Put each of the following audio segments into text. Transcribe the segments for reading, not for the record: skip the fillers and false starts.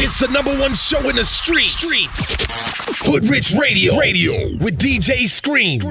It's the #1 show in the streets. Hood Rich Radio with DJ Scream.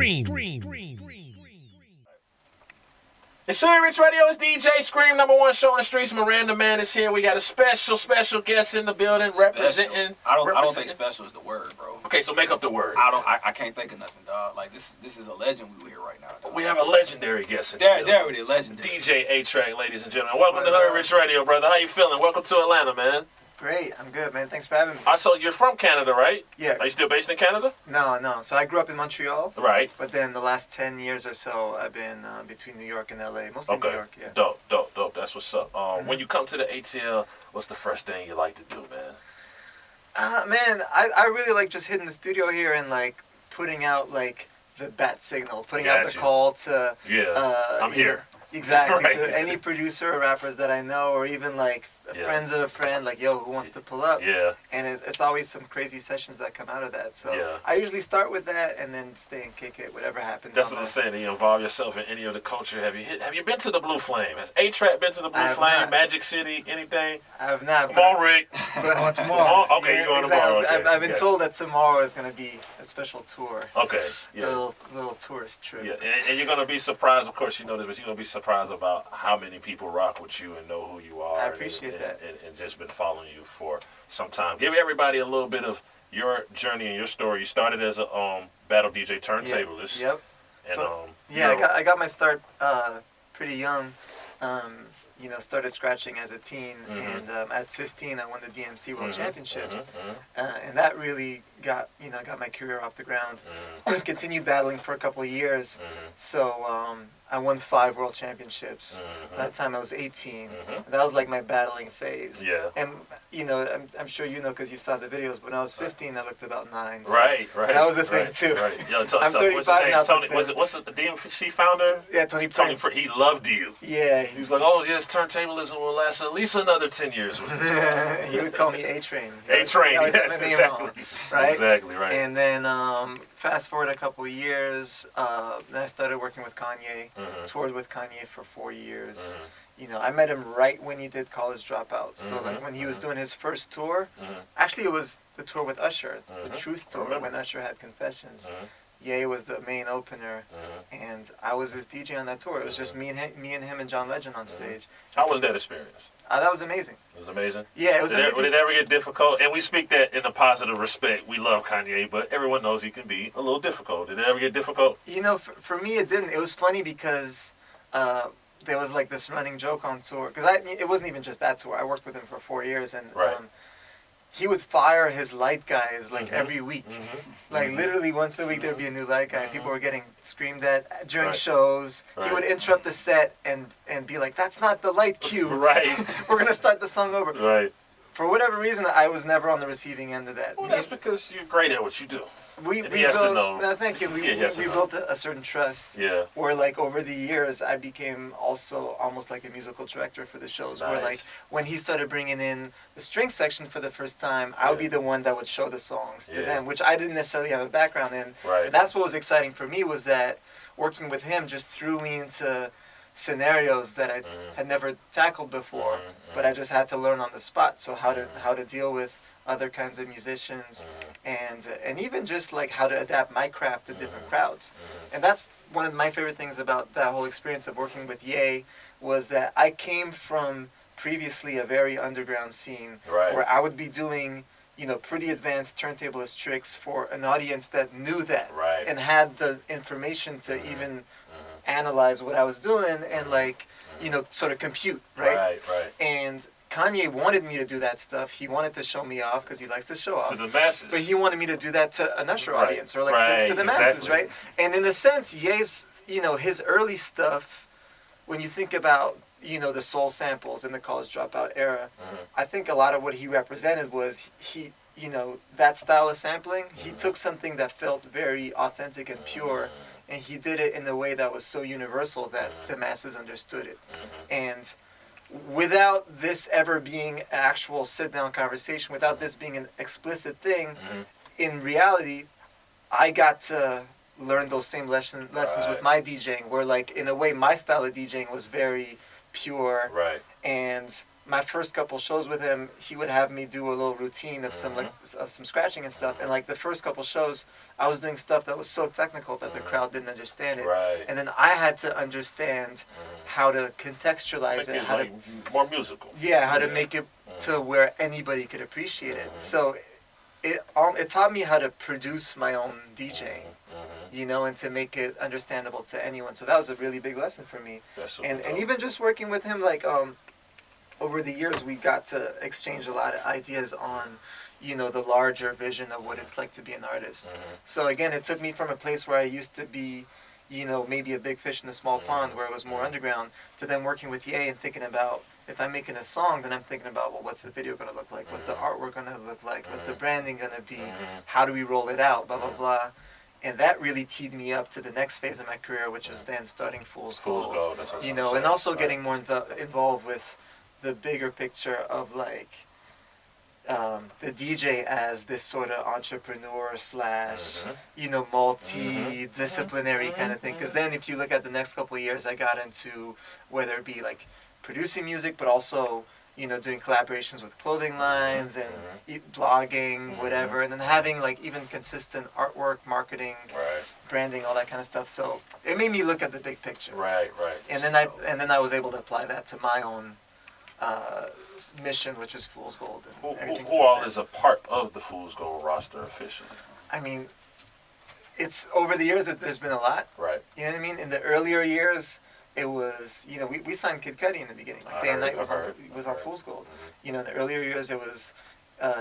It's Hood Rich Radio. It's DJ Scream, #1 show in the streets. Miranda Man is here. We got a special guest in the building representing. I don't think special is the word, bro. Okay, so make up the word. I can't think of nothing, dog. Like this is a legend we here right now. Dog. We have a legendary guest in the There building. it is, legendary. DJ A-Trak, ladies and gentlemen. Welcome to Hood Rich Radio, brother. How you feeling? Welcome to Atlanta, man. Great, I'm good, man. Thanks for having me. So you're from Canada, right? Yeah. Are you still based in Canada? No. So I grew up in Montreal. Right. But then the last 10 years or so, I've been between New York and LA. Mostly New York, yeah. Dope. That's what's up. When you come to the ATL, what's the first thing you like to do, man? Man, I really like just hitting the studio here and like putting out like the bat signal, putting out the call to... I'm here. Exactly. Right. To any producer or rappers that I know, or even like friends of a friend, like, yo, who wants to pull up? Yeah. And it's always some crazy sessions that come out of that. So Yeah. I usually start with that and then stay and kick it, whatever happens. That's what I'm saying. You involve yourself in any of the culture. Have you been to the Blue Flame? Has A-Trak been to the Blue Flame? Not. Magic City? Anything? I have not. Come on, Rick. But tomorrow. Okay, you're going tomorrow. Okay. I've been told that tomorrow is going to be a special tour. Okay. Yeah. Little tourist trip. Yeah, and you're gonna be surprised. Of course, you know this, but you're gonna be surprised about how many people rock with you and know who you are. I appreciate that. And just been following you for some time. Give everybody a little bit of your journey and your story. You started as a battle DJ turntablist. Yep. And, So, I got my start pretty young. Started scratching as a teen, and at 15 I won the DMC World Championships, and that really got my career off the ground. Continued battling for a couple of years, so I won 5 World Championships. By the time I was 18, and that was like my battling phase. Yeah. And I'm sure you know because you saw the videos. But when I was 15, I looked about 9. So right. That was a thing too. Right. Yo, I'm 35 now. What's the DMC founder? Yeah, Tony Prince. He loved you. Yeah. He was like, oh yes, turntablism will last at least another 10 years with this. He would call me A-Train. A-Train, yes, exactly. Right? Exactly, right. And then fast forward a couple of years, then I started working with Kanye, toured with Kanye for 4 years. I met him right when he did College Dropout. So like when he was doing his first tour, actually it was the tour with Usher, the Truth Tour, when Usher had Confessions. Ye was the main opener, and I was his DJ on that tour. It was just me and him and John Legend on stage. How was that experience? That was amazing. It was amazing? Yeah, it was amazing. Did it ever get difficult? And we speak that in a positive respect. We love Kanye, but everyone knows he can be a little difficult. Did it ever get difficult? For me it didn't. It was funny because there was like this running joke on tour. Because it wasn't even just that tour. I worked with him for 4 years, and he would fire his light guys like every week. Like literally once a week there'd be a new light guy. People were getting screamed at during shows. He would interrupt the set and be like, "That's not the light cue. Right. We're gonna start the song over." Right. For whatever reason, I was never on the receiving end of that. Well, that's because you're great at what you do. We he has to know. built. Thank you. We built a certain trust. Yeah. Where like over the years, I became also almost like a musical director for the shows. Nice. Where like when he started bringing in the string section for the first time, I would be the one that would show the songs to them, which I didn't necessarily have a background in. Right. And that's what was exciting for me, was that working with him just threw me into scenarios that I had never tackled before, but I just had to learn on the spot. So how to deal with other kinds of musicians, and even just like how to adapt my craft to different crowds. And that's one of my favorite things about that whole experience of working with Ye, was that I came from previously a very underground scene where I would be doing pretty advanced turntablist tricks for an audience that knew that and had the information to even analyze what I was doing and sort of compute, right? And Kanye wanted me to do that stuff. He wanted to show me off because he likes to show off. To the masses. But he wanted me to do that to an Usher audience, or like to the masses, right? And in a sense, Ye's, his early stuff, when you think about, the soul samples in the College Dropout era, I think a lot of what he represented was that style of sampling. He took something that felt very authentic and pure, and he did it in a way that was so universal that the masses understood it. And without this ever being an actual sit-down conversation, without this being an explicit thing, in reality, I got to learn those same lessons with my DJing, where like in a way my style of DJing was very pure, and my first couple shows with him, he would have me do a little routine of some of some scratching and stuff. And like the first couple shows, I was doing stuff that was so technical that the crowd didn't understand it. Right. And then I had to understand how to contextualize Make it, how like to more musical. yeah, how to make it to where anybody could appreciate it. So it taught me how to produce my own DJing. You know, and to make it understandable to anyone. So that was a really big lesson for me. And even just working with him, like over the years, we got to exchange a lot of ideas on, you know, the larger vision of what it's like to be an artist. So again, it took me from a place where I used to be, you know, maybe a big fish in a small pond where it was more underground, to then working with Ye and thinking about, if I'm making a song, then I'm thinking about, well, what's the video going to look like? What's the artwork going to look like? What's the branding going to be? How do we roll it out? Blah, blah, blah. And that really teed me up to the next phase of my career, which was then starting Fool's Gold. You know, and also getting more involved with the bigger picture of like the DJ as this sort of entrepreneur slash, you know, multi-disciplinary kind of thing. Because then if you look at the next couple of years, I got into whether it be like producing music, but also, you know, doing collaborations with clothing lines and blogging, whatever, and then having like even consistent artwork, marketing, branding, all that kind of stuff. So it made me look at the big picture. Right. And then I was able to apply that to my own mission, which is Fool's Gold. And Who all is a part of the Fool's Gold roster officially? I mean, it's over the years that there's been a lot. Right. You know what I mean? In the earlier years, it was, you know, we signed Kid Cudi in the beginning. Like Day and Night was on Fool's Gold. You know, in the earlier years, it was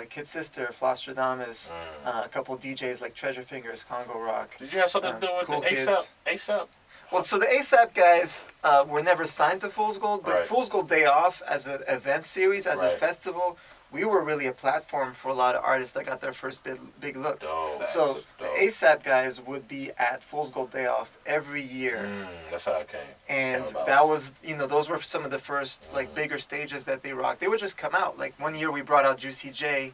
Kid Sister, Flostradamus, a couple DJs like Treasure Fingers, Congo Rock. Did you have something to do with Cool the Kids. ASAP? Well, so the ASAP guys were never signed to Fool's Gold, but Right. Fool's Gold Day Off as an event series, as a festival, we were really a platform for a lot of artists that got their first big looks. Dope. So the Dope. ASAP guys would be at Fool's Gold Day Off every year. That's how it came. And Came about. that was, you know, those were some of the first like bigger stages that they rocked. They would just come out. Like one year we brought out Juicy J.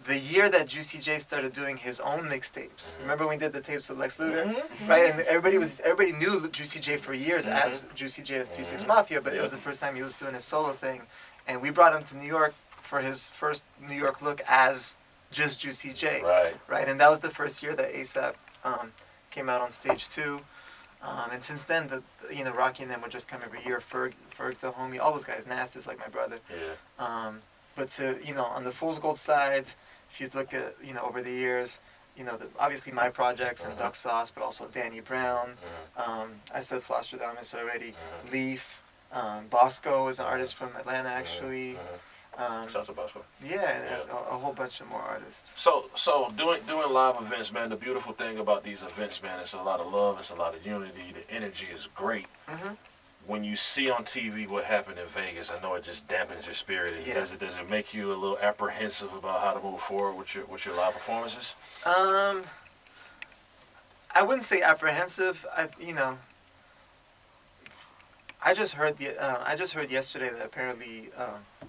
The year that Juicy J started doing his own mixtapes. Remember when we did the tapes with Lex Luthor? Right? And everybody knew Juicy J for years as Juicy J of 3-6 Mafia, but it was the first time he was doing his solo thing. And we brought him to New York for his first New York look as just Juicy J. Right? And that was the first year that A$AP came out on stage 2. And since then, you know, Rocky and them would just come every year. Ferg's the homie, all those guys. Nasta's like my brother. But to, you know, on the Fool's Gold side, if you look at, you know, over the years, you know, obviously my projects and Duck Sauce, but also Danny Brown. I said Flostradamus already. Leaf. Bosco is an artist from Atlanta, actually. Shout out to Bosco. Yeah, a whole bunch of more artists. So doing live events, man, the beautiful thing about these events, man, it's a lot of love, it's a lot of unity, the energy is great. When you see on TV what happened in Vegas, I know it just dampens your spirit. Does it make you a little apprehensive about how to move forward with your live performances? I wouldn't say apprehensive. I just heard yesterday that apparently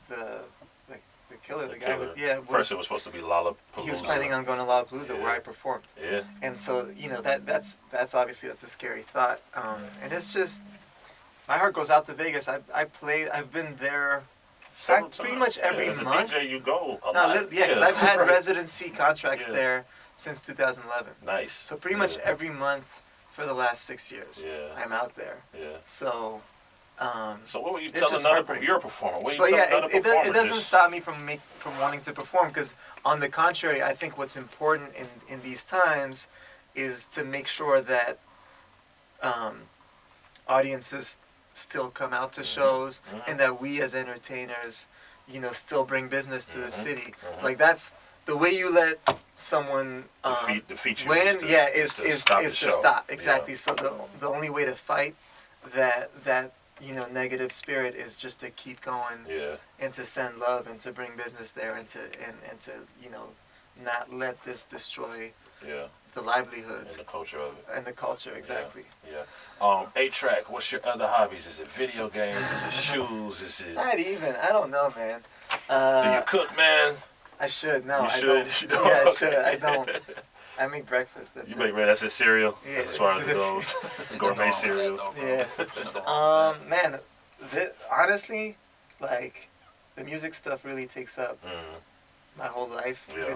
the killer, the guy who, first it was supposed to be Lollapalooza. He was planning on going to Lollapalooza where I performed. Yeah. And so, you know, that's obviously a scary thought. And it's just, my heart goes out to Vegas. I've been there pretty much every month. As a DJ, you go a lot. No, because I've had residency contracts there since 2011. Nice. So pretty much every month for the last 6 years, I'm out there. Yeah. So. So what were you telling your performer? What were you telling it doesn't stop me from wanting to perform, because on the contrary, I think what's important in these times is to make sure that audiences still come out to shows, and that we as entertainers, you know, still bring business to the city. Like that's the way you let someone defeat you win. Is to show. stop. Exactly. Yeah. So the only way to fight that you know, negative spirit is just to keep going, and to send love and to bring business there, and to you know, not let this destroy the livelihoods and the culture of it. And the culture, exactly. A-Trak, what's your other hobbies? Is it video games? Is it shoes? Is it? Not even. I don't know, man. Do you cook, man? I should. No, you I should. don't. You yeah, I should. I don't. I make breakfast. That's you make, man. That's a cereal. Yeah. That's as far as it goes. Gourmet cereal. Man, honestly, like, the music stuff really takes up my whole life. Yeah.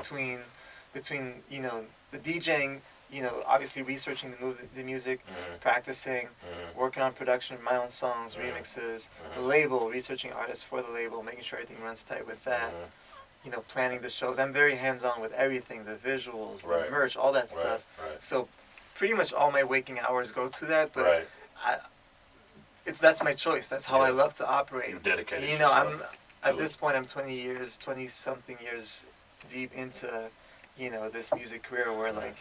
Between you know the DJing, you know, obviously researching the music, practicing, working on production of my own songs, remixes, the label, researching artists for the label, making sure everything runs tight with that. You know, planning the shows. I'm very hands-on with everything, the visuals, the merch, all that stuff. Right. So pretty much all my waking hours go to that, but that's my choice. That's how I love to operate. You dedicated You know, yourself at this point I'm 20 something years deep into, you know, this music career where like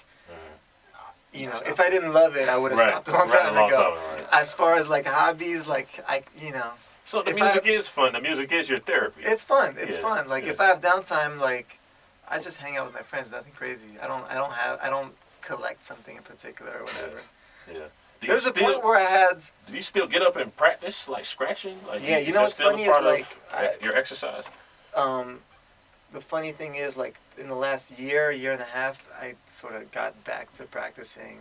you know, if I didn't love it, I would have stopped a long time ago. As far as like hobbies, like you know. So the music is fun. The music is your therapy. It's fun. It's fun. Like if I have downtime, like I just hang out with my friends. Nothing crazy. I don't collect something in particular or whatever. Yeah. There's a point where I had. Do you still get up and practice like scratching? Like yeah, you know what's funny is like your exercise. The funny thing is, like, in the last year and a half, I sort of got back to practicing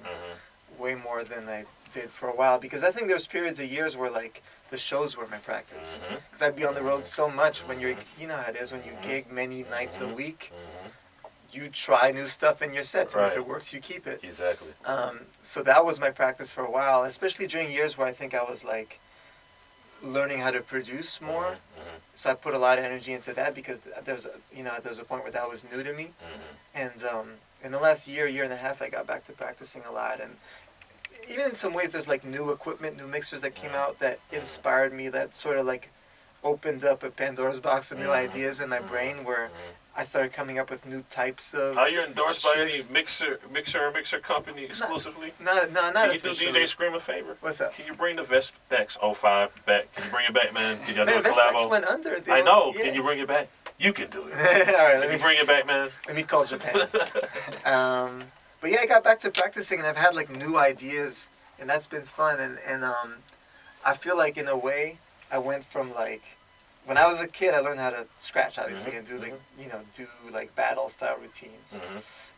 way more than I did for a while. Because I think there's periods of years where, like, the shows were my practice. Because I'd be on the road so much when you're, you know how it is, when you gig many nights a week, you try new stuff in your sets. And if it works, you keep it. Exactly. So that was my practice for a while, especially during years where I think I was, like, learning how to produce more. So I put a lot of energy into that because there's a point where that was new to me. And in the last year and a half, I got back to practicing a lot. And even in some ways, there's like new equipment, new mixers that came out that inspired me, that sort of like opened up a Pandora's box of new ideas in my brain where I started coming up with new types of. Are you endorsed by any mixer company exclusively? Not Can you officially. do DJ Scream a favor? What's that? Can you bring the Vestax 05 back? Can you bring it back, man? Can y'all do a Vestax collabo? went under. I know. Yeah. Can you bring it back? You can do it. All right, Can you bring it back, man? Let me call Japan. But yeah, I got back to practicing, and I've had like new ideas, and that's been fun. And I feel like in a way, I went from like. When I was a kid, I learned how to scratch, obviously, and do like battle style routines.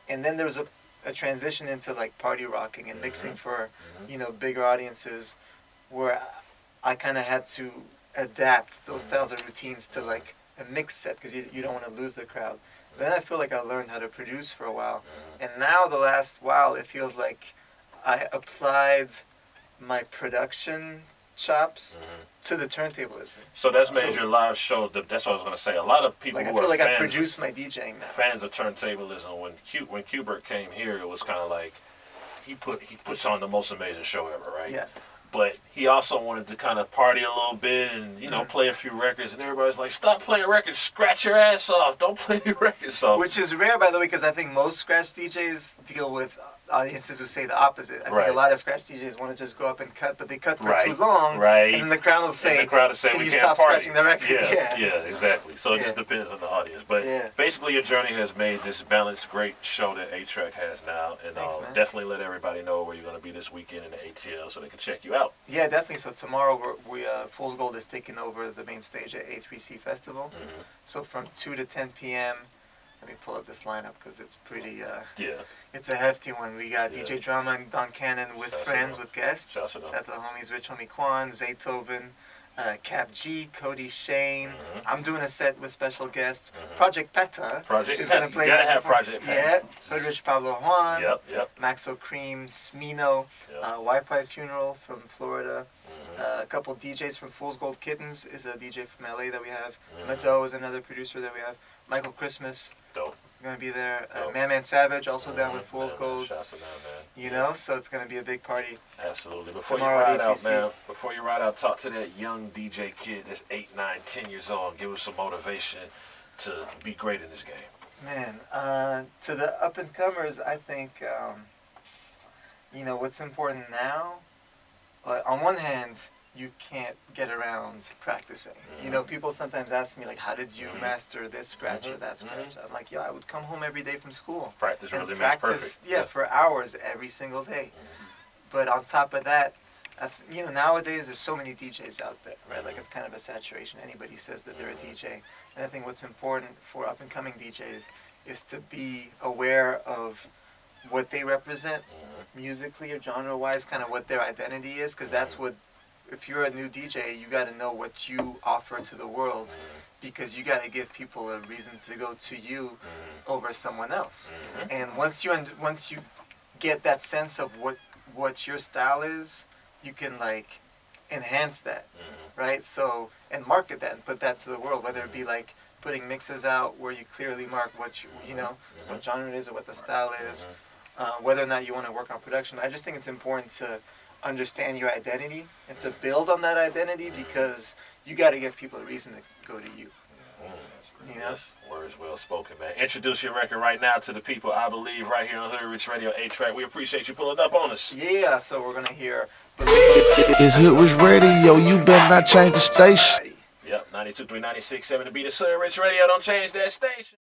And then there was a transition into like party rocking and mixing for, you know, bigger audiences, where I kind of had to adapt those styles of routines to like a mix set because you don't want to lose the crowd. Then I feel like I learned how to produce for a while, and now the last while it feels like I applied my production chops to the turntablism. So that's made your live show. That's what I was gonna say. A lot of people like I who feel are like fans, I produce my DJing now. fans of turntablism. When Qbert came here, it was kind of like he puts on the most amazing show ever, right? Yeah. But he also wanted to kind of party a little bit and, you know, play a few records. And everybody's like, stop playing records. Scratch your ass off. Don't play your records off. Which is rare, by the way, because I think most scratch DJs deal with audiences who say the opposite. I think a lot of scratch DJs want to just go up and cut, but they cut for too long. Right. And then the crowd will say, can we you can't stop party. scratching the record? Yeah, exactly. So it just depends on the audience. But basically your journey has made this balanced, great show that A-Trak has now. And Thanks, definitely let everybody know where you're going to be this weekend in the ATL so they can check you out. Yeah, definitely. So tomorrow, Fool's Gold is taking over the main stage at A3C Festival. So from 2 to 10 p.m., let me pull up this lineup because it's pretty, it's a hefty one. We got DJ Drama and Don Cannon with friends, with guests. Shout out to the homies Rich Homie Quan, Zaytoven, Cap G, Cody Shane. I'm doing a set with special guests. Project Peta is going to play. You gotta have Project Peta. Yeah. Hood Rich Pablo Juan. Yep. Maxo Cream, Smino, Wi-Fi's Funeral from Florida. A couple DJs from Fool's Gold Kittens is a DJ from LA that we have. Mado is another producer that we have. Michael Christmas. Dope. Going to be there. Man Savage also down with Fool's Gold. Shouts to them, man. You know, so it's going to be a big party. Absolutely. Before Tomorrow you ride out, A3C. man, before you ride out, talk to that young DJ kid that's 8, 9, 10 years old. Give us some motivation to be great in this game. Man, to the up-and-comers, I think, you know, what's important now, on one hand, you can't get around practicing. You know, people sometimes ask me, like, how did you master this scratch or that scratch? I'm like, I would come home every day from school. Practice and really makes practice, perfect. for hours every single day. But on top of that, you know, nowadays there's so many DJs out there, right? Like, it's kind of a saturation. Anybody says that they're a DJ. And I think what's important for up-and-coming DJs is to be aware of what they represent musically or genre-wise, kind of what their identity is, because that's what, if you're a new DJ, you got to know what you offer to the world because you got to give people a reason to go to you over someone else. And once you get that sense of what your style is, you can like enhance that, right? So, and market that and put that to the world, whether it be like putting mixes out where you clearly mark what you know what genre it is or what the style is, whether or not you want to work on production. I just think it's important to understand your identity and to build on that identity, because you got to give people a reason to go to you. You know? Yes, words well spoken, man. Introduce your record right now to the people, I believe, right here on Hood Rich Radio A-Trak. We appreciate you pulling up on us. Yeah, so we're gonna hear. It's Hood Rich Radio. You better not change the station. Yep, 92.3, 96.7 to be the Hood Rich Radio. Don't change that station.